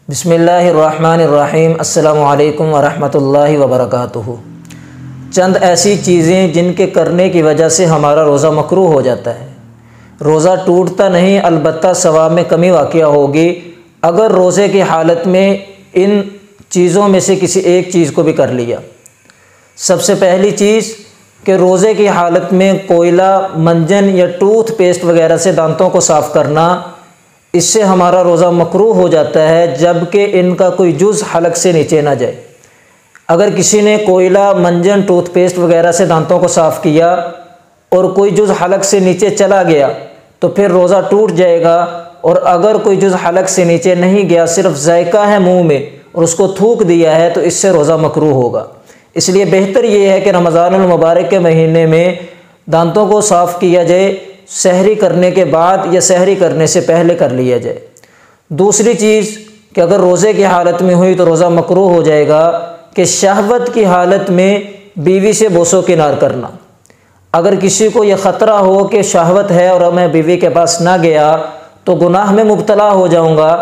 بسم اللہ الرحمن الرحیم۔ السلام علیکم ورحمۃ اللہ وبرکاتہ۔ چند ایسی چیزیں جن کے کرنے کی وجہ سے ہمارا روزہ مکروہ ہو جاتا ہے۔ روزہ ٹوٹتا نہیں، البتہ ثواب میں کمی واقع ہوگی اگر روزے کی حالت میں ان چیزوں میں سے کسی ایک چیز کو بھی کر لیا۔ سب سے پہلی چیز کہ روزے کی حالت میں کوئلہ، منجن یا ٹوتھ پیسٹ وغیرہ سے دانتوں کو صاف کرنا، اس سے ہمارا روزہ مکروہ ہو جاتا ہے جبکہ ان کا کوئی جز حلق سے نیچے نہ جائے۔ اگر کسی نے کوئلہ، منجن، ٹوتھ پیسٹ وغیرہ سے دانتوں کو صاف کیا اور کوئی جز حلق سے نیچے چلا گیا تو پھر روزہ ٹوٹ جائے گا، اور اگر کوئی جز حلق سے نیچے نہیں گیا، صرف ذائقہ ہے منہ میں اور اس کو تھوک دیا ہے، تو اس سے روزہ مکروہ ہوگا۔ اس لیے بہتر یہ ہے کہ رمضان المبارک کے مہینے میں دانتوں کو صاف کیا جائے، سحری کرنے کے بعد یا سحری کرنے سے پہلے کر لیا جائے۔ دوسری چیز کہ اگر روزے کی حالت میں ہوئی تو روزہ مکروہ ہو جائے گا کہ شہوت کی حالت میں بیوی سے بوس و کنار کرنا۔ اگر کسی کو یہ خطرہ ہو کہ شہوت ہے اور میں بیوی کے پاس نہ گیا تو گناہ میں مبتلا ہو جاؤں گا،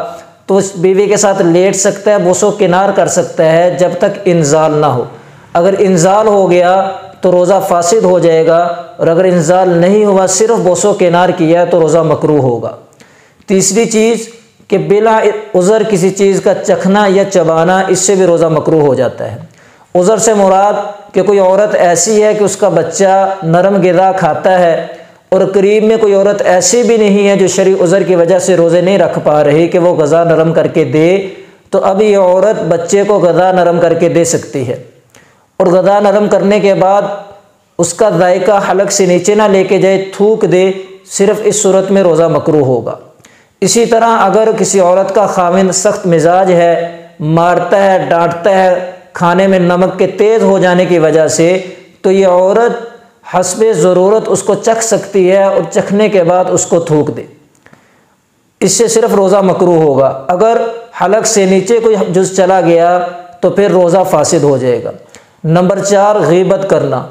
تو اس بیوی کے ساتھ لیٹ سکتا ہے، بوس و کنار کر سکتا ہے جب تک انزال نہ ہو۔ اگر انزال ہو گیا تو روزہ فاسد ہو جائے گا، اور اگر انزال نہیں ہوا، صرف بوس و کنار کیا تو روزہ مکروہ ہوگا۔ تیسری چیز کہ بلا عذر کسی چیز کا چکھنا یا چبانا، اس سے بھی روزہ مکروہ ہو جاتا ہے۔ عذر سے مراد کہ کوئی عورت ایسی ہے کہ اس کا بچہ نرم غذا کھاتا ہے، اور قریب میں کوئی عورت ایسی بھی نہیں ہے جو شرعی عذر کی وجہ سے روزے نہیں رکھ پا رہی کہ وہ غذا نرم کر کے دے، تو اب یہ عورت بچے کو غذا نرم کر کے دے سکتی ہے، اور غذا نرم کرنے کے بعد اس کا ذائقہ حلق سے نیچے نہ لے کے جائے، تھوک دے، صرف اس صورت میں روزہ مکروہ ہوگا۔ اسی طرح اگر کسی عورت کا خاوند سخت مزاج ہے، مارتا ہے، ڈانٹتا ہے کھانے میں نمک کے تیز ہو جانے کی وجہ سے، تو یہ عورت حسب ضرورت اس کو چکھ سکتی ہے اور چکھنے کے بعد اس کو تھوک دے، اس سے صرف روزہ مکروہ ہوگا۔ اگر حلق سے نیچے کوئی جز چلا گیا تو پھر روزہ فاسد ہو جائے گا۔ نمبر 4، غیبت کرنا۔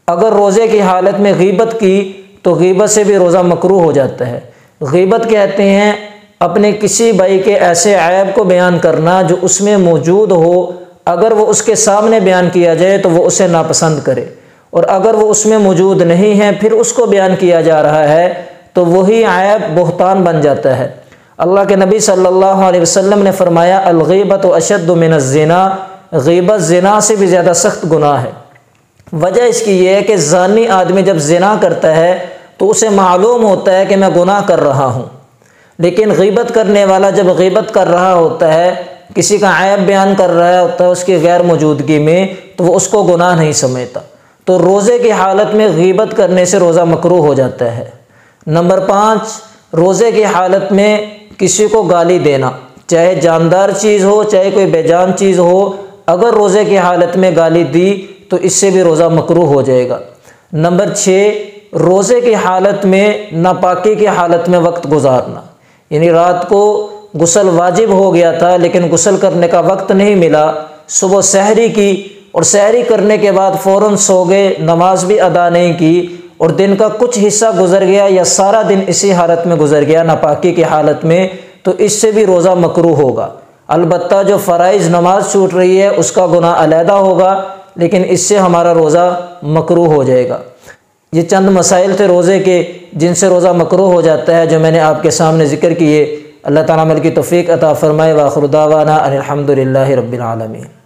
اگر روزے کی حالت میں غیبت کی تو غیبت سے بھی روزہ مکروہ ہو جاتا ہے۔ غیبت کہتے ہیں اپنے کسی بھائی کے ایسے عیب کو بیان کرنا جو اس میں موجود ہو، اگر وہ اس کے سامنے بیان کیا جائے تو وہ اسے ناپسند کرے، اور اگر وہ اس میں موجود نہیں ہے پھر اس کو بیان کیا جا رہا ہے تو وہی عیب بہتان بن جاتا ہے۔ اللہ کے نبی صلی اللہ علیہ وسلم نے فرمایا، الغیبۃ اشد من الزنا، غیبت زنا سے بھی زیادہ سخت گناہ ہے۔ وجہ اس کی یہ ہے کہ زانی آدمی جب زنا کرتا ہے تو اسے معلوم ہوتا ہے کہ میں گناہ کر رہا ہوں، لیکن غیبت کرنے والا جب غیبت کر رہا ہوتا ہے، کسی کا عیب بیان کر رہا ہوتا ہے اس کی غیر موجودگی میں، تو وہ اس کو گناہ نہیں سمجھتا۔ تو روزے کی حالت میں غیبت کرنے سے روزہ مکروہ ہو جاتا ہے۔ نمبر 5، روزے کی حالت میں کسی کو گالی دینا، چاہے جاندار چیز ہو چاہے کوئی بے جان چیز ہو، اگر روزے کی حالت میں گالی دی تو اس سے بھی روزہ مکروہ ہو جائے گا۔ نمبر 6، روزے کی حالت میں ناپاکی کی حالت میں وقت گزارنا، یعنی رات کو غسل واجب ہو گیا تھا لیکن غسل کرنے کا وقت نہیں ملا، صبح سحری کی اور سحری کرنے کے بعد فوراً سو گئے، نماز بھی ادا نہیں کی، اور دن کا کچھ حصہ گزر گیا یا سارا دن اسی حالت میں گزر گیا ناپاکی کی حالت میں، تو اس سے بھی روزہ مکروہ ہوگا۔ البتہ جو فرائض نماز چھوٹ رہی ہے اس کا گناہ علیحدہ ہوگا، لیکن اس سے ہمارا روزہ مکروہ ہو جائے گا۔ یہ چند مسائل تھے روزے کے جن سے روزہ مکروہ ہو جاتا ہے، جو میں نے آپ کے سامنے ذکر کیے۔ اللہ تعالیٰ عمل کی توفیق عطا فرمائے۔ وآخر دعوانا ان الحمد للہ رب العالمین۔